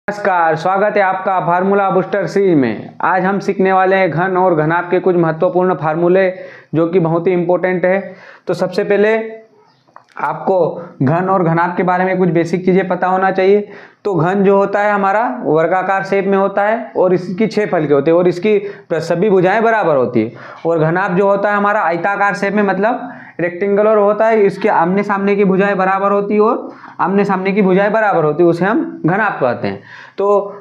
नमस्कार, स्वागत है आपका फार्मूला बूस्टर सीरीज में। आज हम सीखने वाले हैं घन और घनाभ के कुछ महत्वपूर्ण फार्मूले जो कि बहुत ही इम्पोर्टेंट है। तो सबसे पहले आपको घन और घनाभ के बारे में कुछ बेसिक चीज़ें पता होना चाहिए। तो घन जो होता है हमारा वर्गाकार शेप में होता है और इसकी 6 फलके होते हैं और इसकी सभी भुजाएं बराबर होती है। और घनाभ जो होता है हमारा आयताकार शेप में मतलब रेक्टेंगुलर होता है, इसके आमने सामने की भुजाएं बराबर होती है और आमने सामने की भुजाएं बराबर होती है, उसे हम घनाभ कहते हैं। तो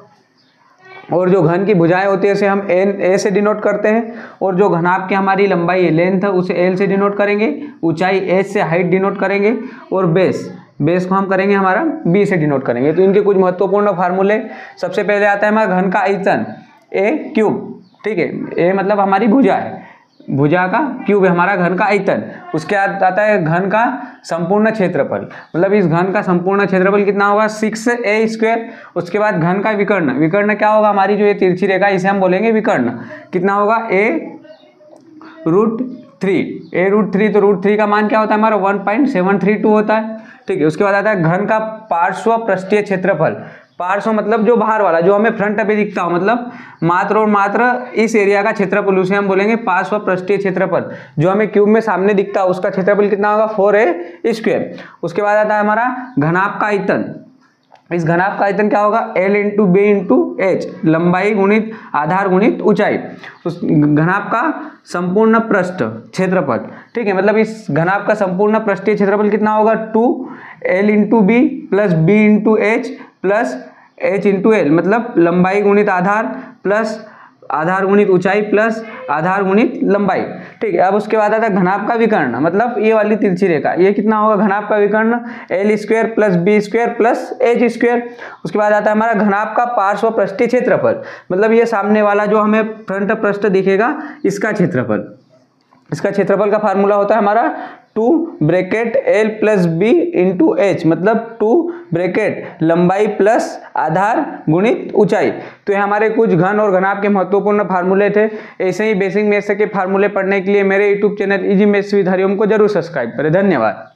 और जो घन की भुजाएं होती है उसे हम ए से डिनोट करते हैं। और जो घनाभ की हमारी लंबाई है, लेंथ है, उसे एल से डिनोट करेंगे। ऊंचाई एच से, हाइट डिनोट करेंगे। और बेस को हम करेंगे हमारा बी से डिनोट करेंगे। तो इनके कुछ महत्वपूर्ण फार्मूले, सबसे पहले आता है हमारा घन का आयतन ए क्यूब, ठीक है। ए मतलब हमारी भुजा है, भुजा का क्यूब है हमारा घन का आयतन। उसके बाद आता है घन का संपूर्ण क्षेत्रफल, मतलब इस घन का संपूर्ण क्षेत्रफल कितना होगा 6a²। उसके बाद घन का विकर्ण, विकर्ण क्या होगा, हमारी जो ये तिरछी रेखा इसे हम बोलेंगे विकर्ण, कितना होगा a√3। a√3, तो √3 का मान क्या होता है हमारा 1.732 होता है, ठीक है। उसके बाद आता है घन का पार्श्व पृष्ठीय क्षेत्रफल। पार्श्व मतलब जो बाहर वाला, जो हमें फ्रंट पे दिखता हो, मतलब मात्र और मात्र इस एरिया का क्षेत्रफल, उसे हम बोलेंगे पार्श्व पृष्ठीय क्षेत्रफल। जो हमें क्यूब में सामने दिखता है उसका क्षेत्रफल कितना होगा 4a²। उसके बाद आता है हमारा घनाभ का आयतन। इस घनाभ का आयतन क्या होगा L × B × H, लंबाई गुणित आधार गुणित ऊंचाई। उस घनाभ का संपूर्ण पृष्ठ क्षेत्रफल, ठीक है, मतलब इस घनाभ का संपूर्ण पृष्ठीय क्षेत्रफल कितना होगा 2L × B plus B × H plus H × L, मतलब लंबाई गुणित आधार प्लस आधार गुणित ऊंचाई प्लस आधार गुणित लंबाई, ठीक है। अब उसके बाद आता है घनाभ का विकर्ण, मतलब ये वाली तिरछी रेखा, ये कितना होगा घनाभ का विकर्ण L² plus B² plus H²। उसके बाद आता है हमारा घनाभ का पार्श्व पृष्ठीय क्षेत्रफल, मतलब ये सामने वाला जो हमें फ्रंट पृष्ठ दिखेगा इसका क्षेत्रफल। इसका क्षेत्रफल का फार्मूला होता है हमारा 2 L + B × H, मतलब 2 लंबाई प्लस आधार गुणित ऊंचाई। तो ये हमारे कुछ घन और घनाभ के महत्वपूर्ण फार्मूले थे। ऐसे ही बेसिक मैथ्स के फार्मूले पढ़ने के लिए मेरे YouTube channel easy maths with Hariom को जरूर सब्सक्राइब करें। धन्यवाद।